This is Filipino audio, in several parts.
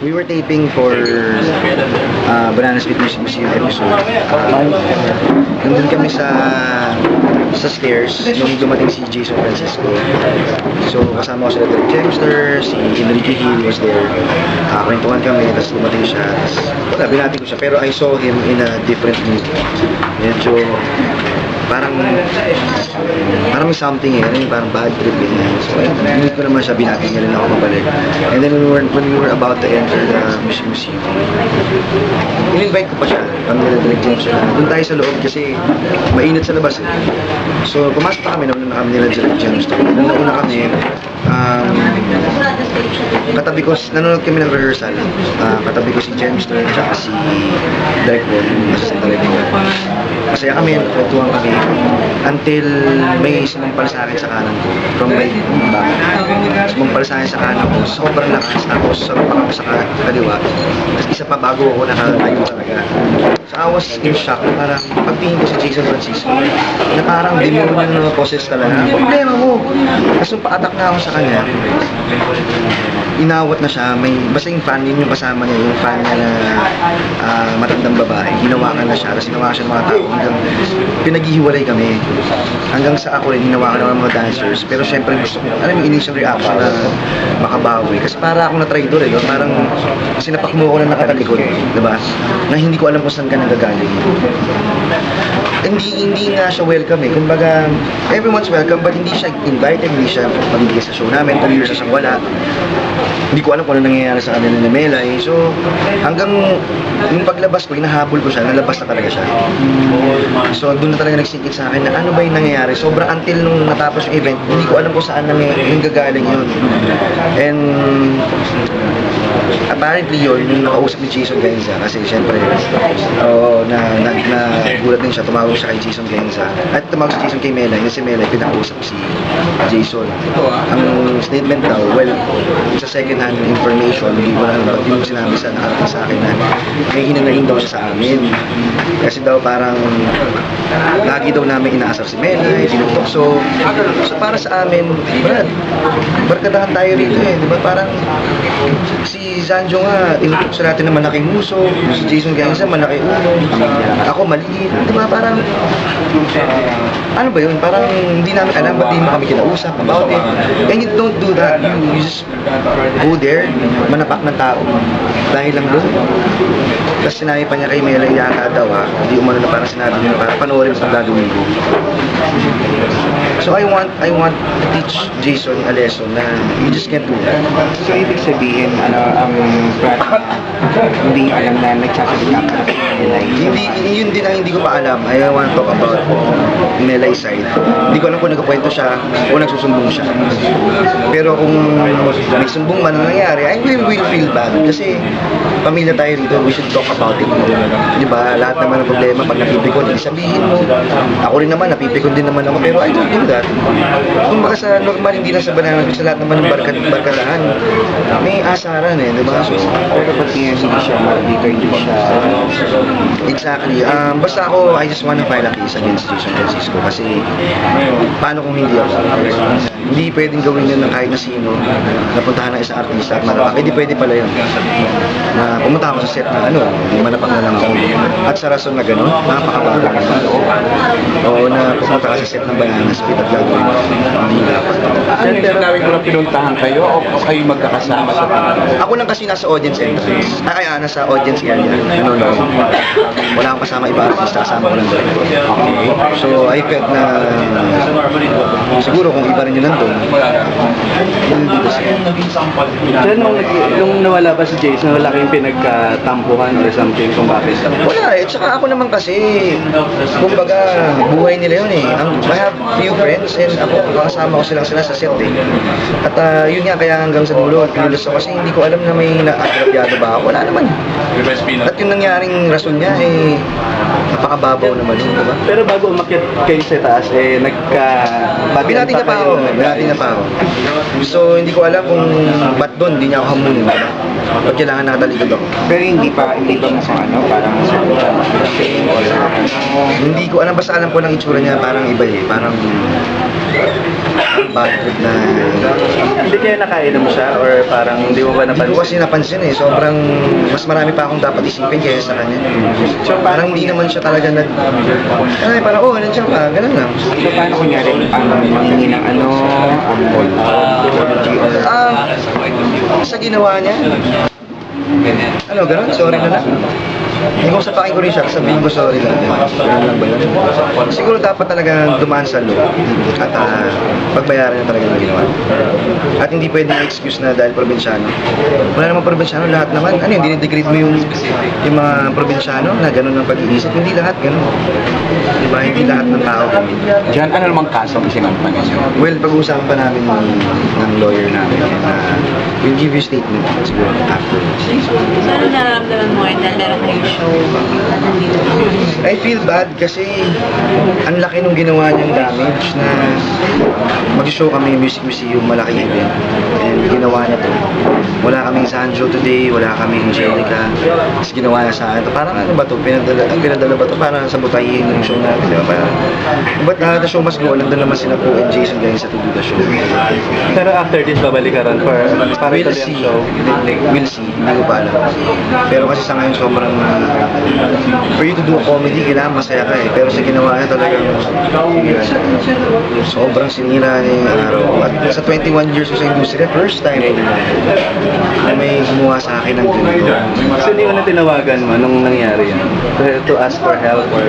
We were taping for Banana Split Music Museum episode. Nandun kami sa stairs nung dumating si Jason Francisco. So kasama ko sila Derek Jemster, si Enrique Hill was there. Kwentuhan kami, tapos dumating siya. Tapos wala, binati ko siya. Pero I saw him in a different mood. Medyo parang may something parang bad trip So hindi ko naman siya, binati niya rin ako mabalik. And then when we were about to enter the museum, in-invite ko pa siya, kami nila James siya. Doon tayo sa loob kasi mainit sa labas So pumasok pa kami, nauna na kami nila James. Nung nauna kami, katabi ko, nanonood kami ng rehearsal. Katabi ko si James at si Derek Wall, yung assistant director. Masaya kami, nagkwentuhan kami until may sumampal sa akin sa kanan ko from my back. Sumampal sa akin sa kanan ko, sobrang lakas, tapos sarap pa kami sa kaliwa. Tapos isa pa bago ako nakalayo talaga. So I was in shock na parang pagtingin ko si Jason Francisco na parang demonyo na poses talaga. Ang problema mo! Tapos nung pa-attack na ako sa kanya, inawat na siya, basta yung fan yun yung kasama niya, yung fan niya na matandang babae, hinawakan na siya, tapos hinawakan siya ng mga tao hanggang pinaghihiwalay kami. Hanggang sa ako rin, hinawakan ng mga dancers, pero syempre gusto ko, alam yung initial reaction na makabawi, kasi para akong na-traitor parang sinapak mo ako na nakatalikod, diba? Na hindi ko alam kung saan ka nagagaling. Hindi nga siya welcome kumbaga, everyone's welcome, but hindi siya invited, hindi siya pamibigay sa show namin, 2 years na siyang wala. Hindi ko alam kung ano nangyayari sa kanila ni Melay. So, hanggang yung paglabas ko, hinahabol ko siya, nalabas na talaga siya. So, doon na talaga nagsingkit sa akin na ano ba yung nangyayari. Sobrang until nung natapos yung event, hindi ko alam kung saan nanggagaling yun. And apparently yun, yung nakausap ni Jason Genza, kasi syempre, nagulat din siya, tumawag siya kay Jason Genza. At tumawag si Jason kay Melay, kasi si Melay pinakausap si Jason. Ang statement daw, well, sa second hand information, hindi ko sinabi sa nakarating sa akin na may hinanayin daw siya sa amin. Kasi daw parang lagi daw namin inaasar si Melay, tinutokso. So para sa amin, Brad, barkadahan tayo rito diba? Parang si Zanjo nga, tinutokso natin na malaking muso, si Jason Genza, malaki ulo, ako maliit, diba? Parang ano ba yun? Parang hindi namin alam, ba't di mo kami kinausap about it. And you don't do that. You just go there, manapak ng tao. Dahil lang doon. Tapos sinabi pa niya kay Melay yata daw hindi umano na parang sinabi niya, parang panoorin mo sa gagawin ko. So I want to teach Jason a lesson na you just can't do that. So ibig sabihin, hindi alam na nagsasalita ka nila. Yun din ang hindi ko pa alam. I want to talk about Melay's side. Hindi ko alam kung nagkukwento siya o nagsusumbong siya. Pero kung may sumbong man ang nangyari, I will feel bad. Kasi pamilya tayo rito, we should talk about it. Diba? Lahat naman ng problema pag napipikon, sabihin mo. Ako rin naman, napipikon din naman ako. Pero I don't do that. Kung baka sa normal, hindi lang sa Banana, sa lahat naman ng barkadahan, may asaran diba? So, Pero pag hindi siya maldito, hindi siya... Exactly. Basta ako, I just wanna file a case against Jason Francisco kasi paano kung hindi ako? Hindi pwedeng gawin yun ng kahit na sino, napuntahan ng isang artista at manapak. Hindi pwede pala yun. Na pumunta ako sa set na manapak na lang ako. At sa rason na gano'n, napakabago ka na. Oo, na pumunta ka sa set ng Banana Split at gagawin. Hindi dapat. Pero gawin ko lang pinuntahan kayo o kayo magkakasama sa pangalan? Ako lang kasi nasa audience entrance. Nasa audience area. Wala akong kasama iba artista, kasama ko lang doon. Okay. So I felt na siguro kung iba rin yun nandun, hindi ko siya. Pero nung nawala ba si Jason, wala kayong pinagkatampuhan or something kung bakit? Wala tsaka ako naman kasi, kumbaga, buhay nila yun I have few friends and ako, kasama ko sila sa set At yun nga, kaya hanggang sa dulo, pinulos ako kasi hindi ko alam na may naagrabyado ba ako. Wala naman. At yung nangyaring rason niya, napakababaw naman yun, diba? Pero bago umakyat kayo sa taas, Binati niya pa ako. So, hindi ko alam kung ba't doon, hindi niya ako hamunin. Ba't kailangan nakatalikod ako? Pero hindi ba masang parang masing or Hindi ko alam, basta alam ko lang itsura niya, parang iba parang bad trip na Hindi kaya nakainom siya or parang hindi mo ba hindi ko kasi napansin? napansin eh. Sobrang, mas marami pa akong dapat isipin kaysa sa kanya. So parang hindi naman siya talaga ay parang, oh, nandiyan ka, ganun lang. So paano kunyari, ang manghingi ng ano, ang call out, Sa ginawa niya, ano, ganun, sorry na lang. Hindi ko sapakin ko rin siya, sabihin ko sorry lang. Ganun lang ba yun? Siguro dapat talaga dumaan sa loob at pagbayaran niya talaga ng ginawa. At hindi pwedeng excuse na dahil probinsyano. Wala namang probinsyano, lahat naman. Ano yun, dinidegrade mo yung mga probinsyano na ganun ang pag-iisip. Hindi lahat ganun. Diba? Hindi lahat ng tao ganun. Diyan, ano namang kaso ang isinampan ninyo? Well, pag-uusapan pa namin ng lawyer namin we'll give you statement siguro afterwards. So, ano nararamdaman mo ngayon dahil meron kayong show? I feel bad kasi ang laki nung ginawa niyang damage na mag-show kami Music Museum, malaking event. And ginawa niya to. Wala kaming Sanjo today, wala kaming Angelica. Tapos ginawa niya sa akin to. Parang ano ba to? Pinadala ba to para sabutahin yung show natin, di ba? Parang, but the show must go on. Nandun naman sila po and Jason guys sa to do the show. Pero after this, babalik ka ron para We'll ituloy ang see. show. We'll see. Hindi ko pa alam. Pero kasi sa ngayon sobrang for you to do a comedy, kailangan masaya ka eh. Pero sa ginawa niya talagang sobrang sinira niya yung araw. At sa 21 years ko sa industriya, first time na may gumawa sa akin ng ganito. Sino yung unang tinawagan mo nung nangyari yan? To ask for help or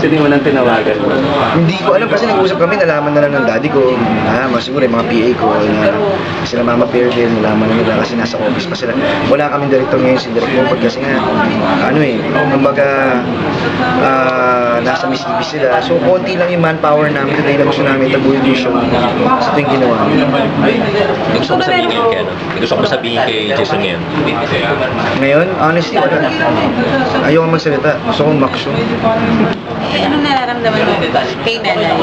sino yung unang tinawagan mo? Hindi ko alam kasi nag-usap kami, nalaman na lang ng daddy ko. Siguro yung mga PA ko, sila Mama Bear din, nalaman na nila kasi nasa office pa sila. Wala kaming director ngayon, si Direk Mopag kasi nga, kumbaga, nasa Miss TV sila. So, konti lang yung manpower namin today na gusto namin tabuhin yung show sa tuwing ginawa. Gusto ko sabihin kay ano? Gusto ko sabihin kay Jason ngayon. Ngayon, honestly, wala. Ayoko magsalita. Gusto kong maksyon. Eh, anong nararamdaman mo kay Melay?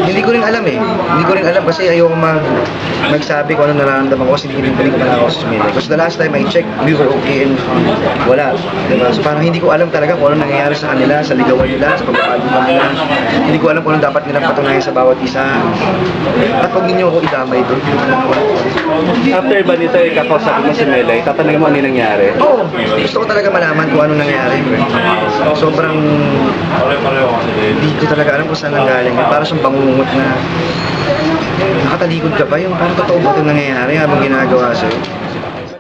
Hindi ko rin alam eh. Hindi ko rin alam kasi ayoko magsabi kung ano nararamdaman ko kasi hindi rin pa ako sa Sumilay. Because the last time I checked, we were okay and wala. Diba? So parang hindi ko alam talaga kung ano nangyayari sa kanila, sa ligawan nila, sa pagpapalibang nila. Hindi ko alam kung ano dapat nilang patunayan sa bawat isa. At huwag ninyo ako idamay doon. After ba nito, ikakausap mo si Melay, tatanungin mo ano yung nangyari? Oo, gusto ko talaga malaman kung ano nangyari. Sobrang hindi ko talaga alam kung saan nanggaling. Para siyang bangungot na nakatalikod ka pa yung parang totoo ba itong nangyayari habang ginagawa sa'yo.